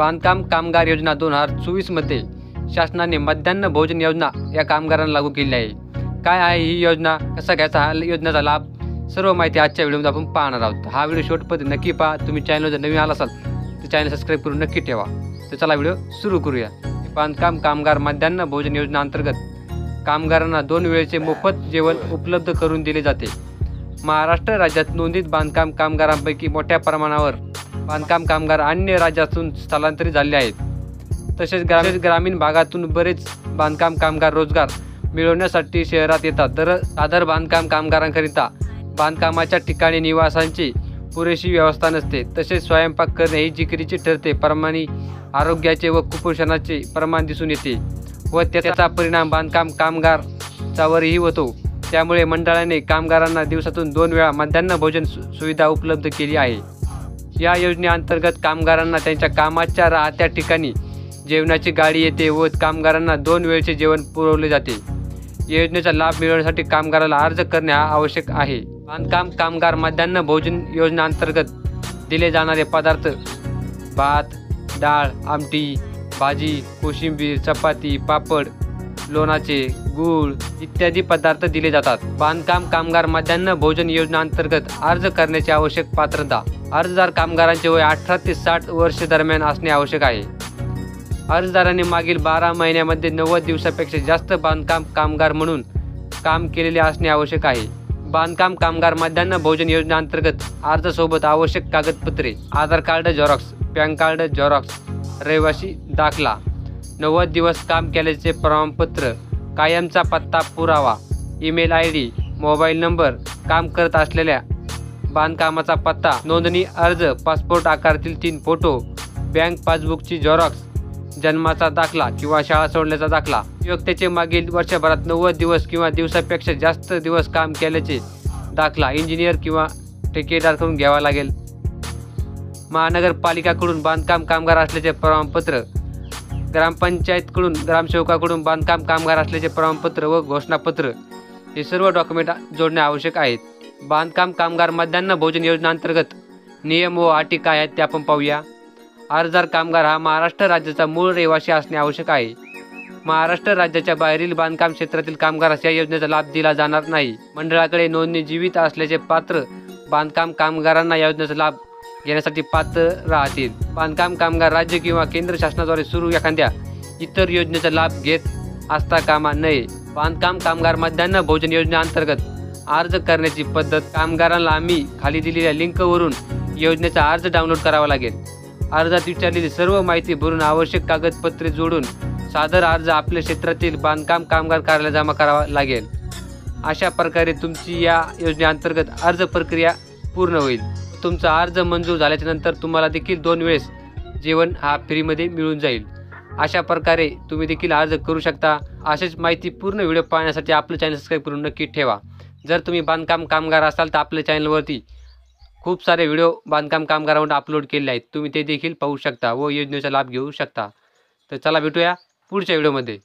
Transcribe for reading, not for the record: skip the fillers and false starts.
बांधकाम कामगार योजना 2024 मध्ये शासनाने मध्यान्ह भोजन योजना या कामगारांना लागू केली आहे। काय आहे ही योजना, कसा घ्यायचा हा योजनेचा लाभ, सर्व माहिती आजच्या व्हिडिओमध्ये आपण पाहणार आहोत। हा व्हिडिओ शेवटपर्यंत नक्की पहा। तुम्ही चॅनलवर जर नवीन आला असाल तर चॅनल सबस्क्राईब करून नक्की ठेवा। तर चला व्हिडिओ सुरू करूया। बांधकाम कामगार मध्यान्ह भोजन योजना अंतर्गत कामगारांना 2 वेळेचे मोफत जेवण उपलब्ध करून दिले जाते। महाराष्ट्र राज्यात नोंदणीत बांधकाम कामगारांपैकी मोठ्या प्रमाणावर बांधकाम कामगार अन्य राज्यातून स्थलांतरित झाले आहेत। तसेच ग्रामीण भागातून बरेच बांधकाम कामगार रोजगार मिळवण्यासाठी शहरात येतात। तर साधारण बांधकाम कामगारांकरिता बांधकामाच्या ठिकाणी निवासांची पुरेशी व्यवस्था नसते। तसेच स्वयंपाक करणे ही जिकिरीची ठरते। प्रमाणे आरोग्याचे व कुपोषणाचे प्रमाण दिसून येते व त्याचा परिणाम बांधकाम कामगारांवरही होतो। त्यामुळे मंडळाने कामगारांना दिवसातून 2 वेळा मध्यान्ह भोजन सुविधा उपलब्ध केली आहे। या योजनेअंतर्गत कामगारांना त्यांच्या कामाच्या राहत्या ठिकाणी जेवणाची गाडी येते व कामगारांना 2 वेळचे जेवण पुरवले जाते। या योजनेचा लाभ मिळवण्यासाठी कामगाराला अर्ज करणे आवश्यक आहे। बांधकाम कामगार मध्यान्ह भोजन योजना अंतर्गत दिले जाणारे पदार्थ भात, डाळ, आमटी, भाजी, कोशिंबीर, चपाती, पापड, लोणाचे, गूळ इत्यादी पदार्थ दिले जातात। बांधकाम कामगार मध्यान्ह भोजन योजना अंतर्गत अर्ज करण्याची आवश्यक पात्रता। अर्जदार कामगारांचे वय 18 ते 60 वर्ष दरम्यान असणे आवश्यक आहे। अर्जदारांनी मागील 12 महिन्यामध्ये 90 दिवसापेक्षा जास्त बांधकाम कामगार म्हणून काम केलेले असणे आवश्यक आहे। बांधकाम कामगार मध्यान्ह भोजन योजना अंतर्गत अर्जासोबत आवश्यक कागदपत्रे: Aadhaar card Xerox, PAN card Xerox, रहिवासी दाखला, 90 दिवस काम केल्याचे प्रमाणपत्र, कायमचा पत्ता पुरावा, ईमेल ID, मोबाईल नंबर, काम करत असलेल्या बांधकामाचा पत्ता, नोंदणी अर्ज, पासपोर्ट आकारातील 3 फोटो, बँक पासबुकची झेरॉक्स, जन्माचा दाखला किंवा शाळा सोडल्याचा दाखला, व्यक्तीचे मागील वर्षभरात 90 दिवस किंवा दिवसापेक्षा जास्त दिवस काम केल्याचे दाखला इंजिनियर किंवा ठेकेदाराकडून घ्यावा लागेल। महानगरपालिकाकडून बांधकाम कामगार असल्याचे प्रमाणपत्र, ग्रामपंचायतकडून ग्रामसेवकाकडून बांधकाम कामगार असल्याचे प्रमाणपत्र व घोषणापत्र हे सर्व डॉक्युमेंट जोडणे आवश्यक आहेत। बांधकाम कामगार मध्यान्ह भोजन योजना अंतर्गत नियम व अटी काय आहेत ते आपण पाहूया। अर्जदार कामगार हा महाराष्ट्र राज्याचा मूळ रहिवासी असणे आवश्यक आहे। महाराष्ट्र राज्याच्या बाहेरील बांधकाम क्षेत्रातील कामगारास या योजनेचा लाभ दिला जाणार नाही। मंडळाकडे नोंदणी जीवित असल्याचे पात्र बांधकाम कामगारांना या योजनेचा लाभ घेण्यासाठी पात्र राहतील। बांधकाम कामगार राज्य किंवा केंद्र शासनाद्वारे सुरू एखाद्या इतर योजनेचा लाभ घेत असता कामा नये। बांधकाम कामगार मध्यान्ह भोजन योजना अंतर्गत अर्ज करण्याची पद्धत: कामगारांना आम्ही खाली दिलेल्या लिंकवरून योजनेचा अर्ज डाउनलोड करावा लागेल। अर्जात विचारलेली सर्व माहिती भरून आवश्यक कागदपत्रे जोडून सादर अर्ज आपल्या क्षेत्रातील बांधकाम कामगार कार्यालयात जमा करावा लागेल। अशा प्रकारे तुमची या योजनेअंतर्गत अर्ज प्रक्रिया पूर्ण होईल। तुमचा अर्ज मंजूर झाल्याच्या नंतर तुम्हाला देखील 2 वेळेस जेवण हा फ्रीमध्ये मिळून जाईल। अशा प्रकारे तुम्ही देखील अर्ज करू शकता। अशीच माहिती पूर्ण व्हिडिओ पाहण्यासाठी आपलं चॅनल सबस्क्राईब करून नक्की ठेवा। जर तुम्ही बांधकाम कामगार असाल तर आपल्या चॅनलवरती खूप सारे व्हिडिओ बांधकाम कामगारांवर अपलोड केले आहेत, तुम्ही ते देखील पाहू शकता व योजनेचा लाभ घेऊ शकता। तर चला भेटूया पुढच्या व्हिडिओमध्ये।